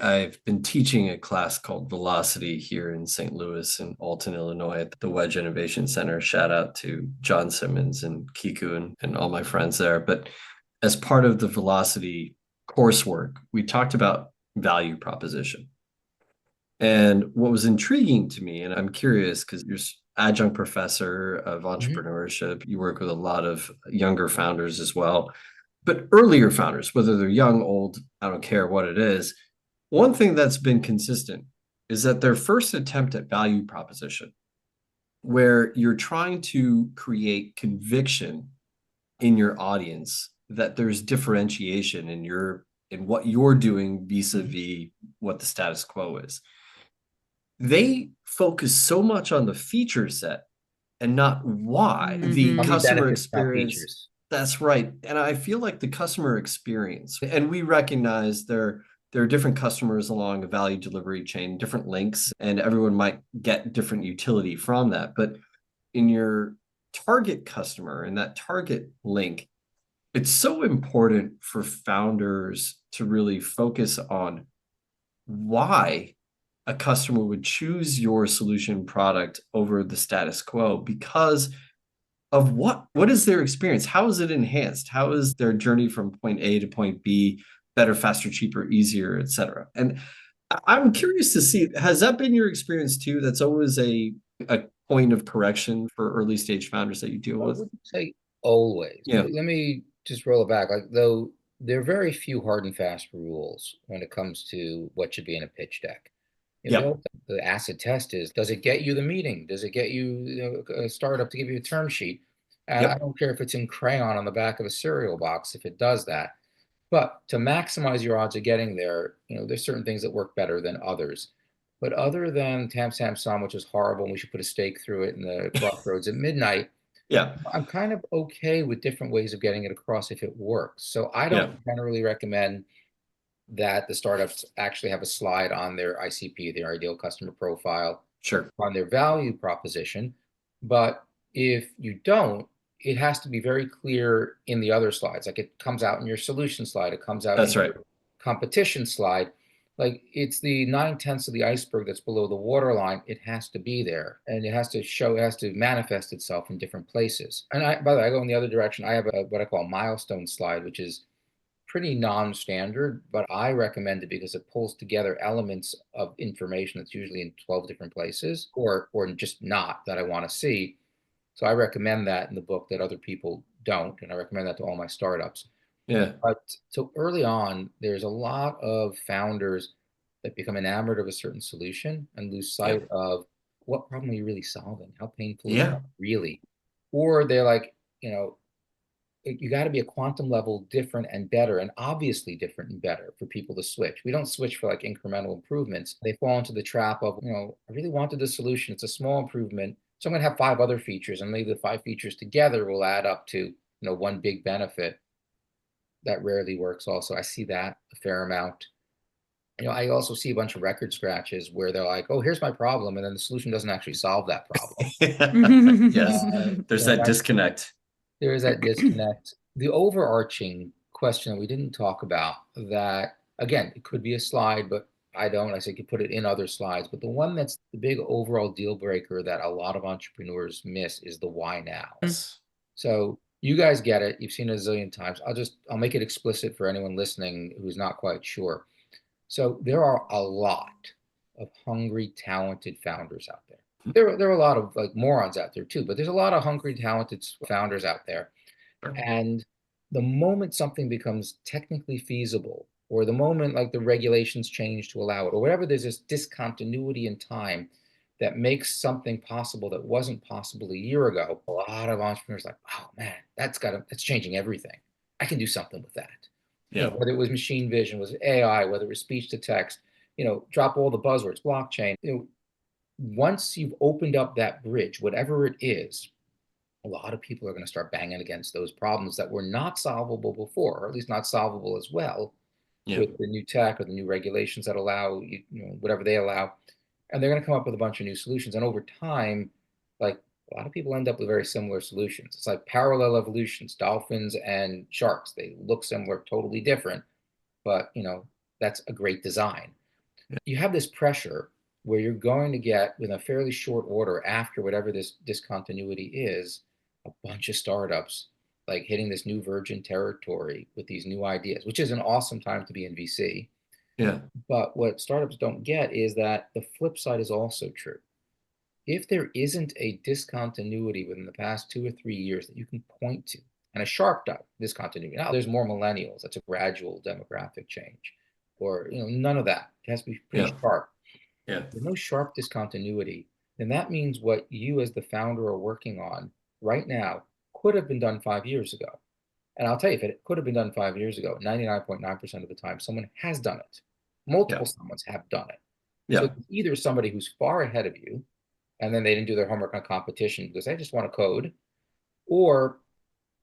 I've been teaching a class called Velocity here in St. Louis and Alton, Illinois at the Wedge Innovation Center. Shout out to John Simmons and Kiku and all my friends there. But as part of the Velocity coursework, we talked about value proposition. And what was intriguing to me, and I'm curious because you're adjunct professor of Mhm. entrepreneurship, you work with a lot of younger founders as well, but earlier founders, whether they're young, old, I don't care what it is. One thing that's been consistent is that their first attempt at value proposition, where you're trying to create conviction in your audience that there's differentiation in what you're doing vis-a-vis what the status quo is. They focus so much on the feature set and not why the How Hmm. many customer benefits, not experience. features? That's right. And I feel like the customer experience, and we recognize there are different customers along a value delivery chain, different links, and everyone might get different utility from that. But in your target customer and that target link, it's so important for founders to really focus on why a customer would choose your solution product over the status quo because of what is their experience, how is it enhanced, how is their journey from point A to point B better, faster, cheaper, easier, etc. And I'm curious to see, has that been your experience too? That's always a point of correction for early stage founders that you deal I with. wouldn't say always. Yeah. Let me just roll it back. Like, though there are very few hard and fast rules when it comes to what should be in a pitch deck. Yeah. The acid test is, does it get you the meeting? Does it get you, a startup to give you a term sheet? And I Yep. don't care if it's in crayon on the back of a cereal box, if it does that. But to maximize your odds of getting there, there's certain things that work better than others. But other than Tam Sam Sam, which is horrible, and we should put a stake through it in the crossroads at midnight, Yeah. I'm kind of okay with different ways of getting it across if it works. So I Yeah. don't generally recommend that the startups actually have a slide on their ICP, their ideal customer profile, Sure. on their value proposition. But if you don't, it has to be very clear in the other slides. Like, it comes out in your solution slide, it comes out in That's right. your competition slide. Like, it's the 9/10 of the iceberg that's below the waterline. It has to be there, and it has to show, it has to manifest itself in different places. And by the way, I go in the other direction. I have what I call a milestone slide, which is pretty non-standard, but I recommend it because it pulls together elements of information that's usually in 12 different places, or just not, that I want to see. So I recommend that in the book that other people don't, and I recommend that to all my startups. Yeah. But so early on, there's a lot of founders that become enamored of a certain solution and lose Yeah. sight of what problem are you really solving? How painful is Yeah. that really? Or they're like, you know, you got to be a quantum level different and better, and obviously different and better for people to switch. We don't switch for like incremental improvements. They fall into the trap of, I really wanted this solution. It's a small improvement. So I'm going to have five other features, and maybe the five features together will add up to, one big benefit. That rarely works also. I see that a fair amount. I also see a bunch of record scratches where they're like, oh, here's my problem. And then the solution doesn't actually solve that problem. Yes. There's that That disconnect. there is that disconnect. The overarching question that we didn't talk about, that again, it could be a slide, but I say you could put it in other slides. But the one that's the big overall deal breaker that a lot of entrepreneurs miss is the why now. Yes. So you guys get it. You've seen it a zillion times. I'll make it explicit for anyone listening who's not quite sure. So there are a lot of hungry, talented founders out there. There are a lot of like morons out there too, but there's a lot of hungry, talented founders out there. And the moment something becomes technically feasible, or the moment like the regulations change to allow it, or whatever, there's this discontinuity in time that makes something possible that wasn't possible a year ago. A lot of entrepreneurs are like, oh man, that's changing everything. I can do something with that. Yeah. Whether it was machine vision, was AI, whether it was speech to text, drop all the buzzwords, blockchain. Once you've opened up that bridge, whatever it is, a lot of people are going to start banging against those problems that were not solvable before, or at least not solvable as well Yeah. with the new tech or the new regulations that allow whatever they allow. And they're going to come up with a bunch of new solutions. And over time, like, a lot of people end up with very similar solutions. It's like parallel evolutions, dolphins and sharks. They look similar, totally different, but that's a great design. You have this pressure where you're going to get, in a fairly short order after whatever this discontinuity is, a bunch of startups like hitting this new virgin territory with these new ideas, which is an awesome time to be in VC. Yeah. But what startups don't get is that the flip side is also true. If there isn't a discontinuity within the past 2 or 3 years that you can point to, and a sharp discontinuity, now there's more millennials, that's a gradual demographic change, or none of that. It has to be pretty Yeah. sharp. Yeah. There's no sharp discontinuity, then that means what you as the founder are working on right now could have been done 5 years ago. And I'll tell you, if it could have been done 5 years ago, 99.9% of the time, someone has done it. Yeah. Multiple someones have done it. So Yeah. it's either somebody who's far ahead of you, and then they didn't do their homework on competition because they just want to code, or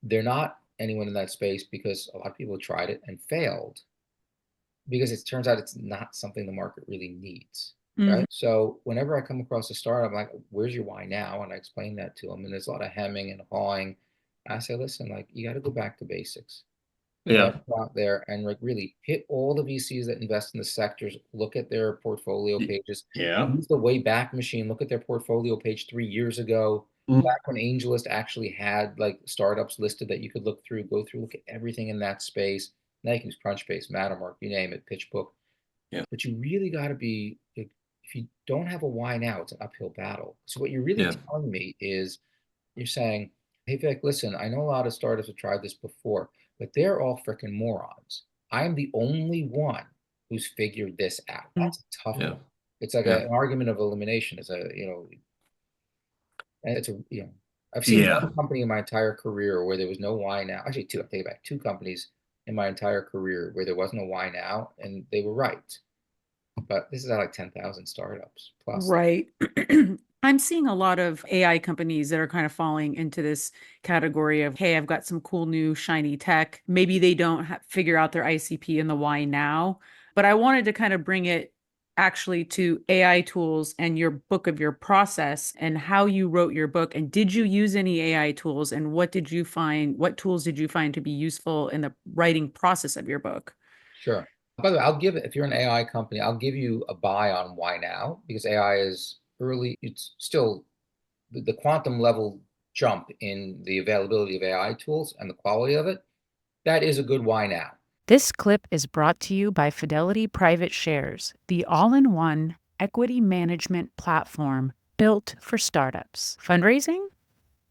they're not anyone in that space because a lot of people tried it and failed because it turns out it's not something the market really needs. Mhm. Right. So whenever I come across a startup, I'm like, where's your why now? And I explain that to them. And there's a lot of hemming and hawing. I say, listen, like, you got to go back to basics. You got Yeah. to go out there and like really hit all the VCs that invest in the sectors, look at their portfolio pages, Yeah. use the Wayback Machine, look at their portfolio page 3 years ago, Mm. back when AngelList actually had like startups listed that you could look through, look at everything in that space. Now you can use Crunchbase, Mattermark, you name it, PitchBook. Yeah. But you really got to be, like, if you don't have a why now, it's an uphill battle. So what you're really Yeah. telling me is you're saying, hey, Vic, listen, I know a lot of startups have tried this before, but they're all freaking morons. I'm the only one who's figured this out. That's a tough Yeah. one. It's like Yeah. an argument of elimination. And I've seen Yeah. one company in my entire career where there was no why now. Actually, two, I take it back, two companies in my entire career where there wasn't a why now, and they were right. But this is at like 10,000 startups plus. Right. I'm seeing a lot of AI companies that are kind of falling into this category of, hey, I've got some cool new shiny tech. Maybe they don't figure out their ICP and the why now, but I wanted to kind of bring it actually to AI tools and your book of your process and how you wrote your book. And did you use any AI tools and what did you find? What tools did you find to be useful in the writing process of your book? Sure. By the way, I'll give it, if you're an AI company, I'll give you a buy on why now, because AI is early. It's still the quantum level jump in the availability of AI tools and the quality of it. That is a good why now. This clip is brought to you by Fidelity Private Shares, the all-in-one equity management platform built for startups. Fundraising?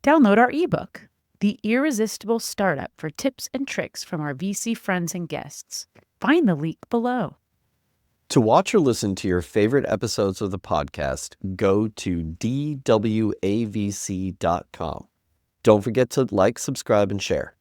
Download our ebook, The Irresistible Startup, for tips and tricks from our VC friends and guests. Find the link below. To watch or listen to your favorite episodes of the podcast, go to dwavc.com. Don't forget to like, subscribe, and share.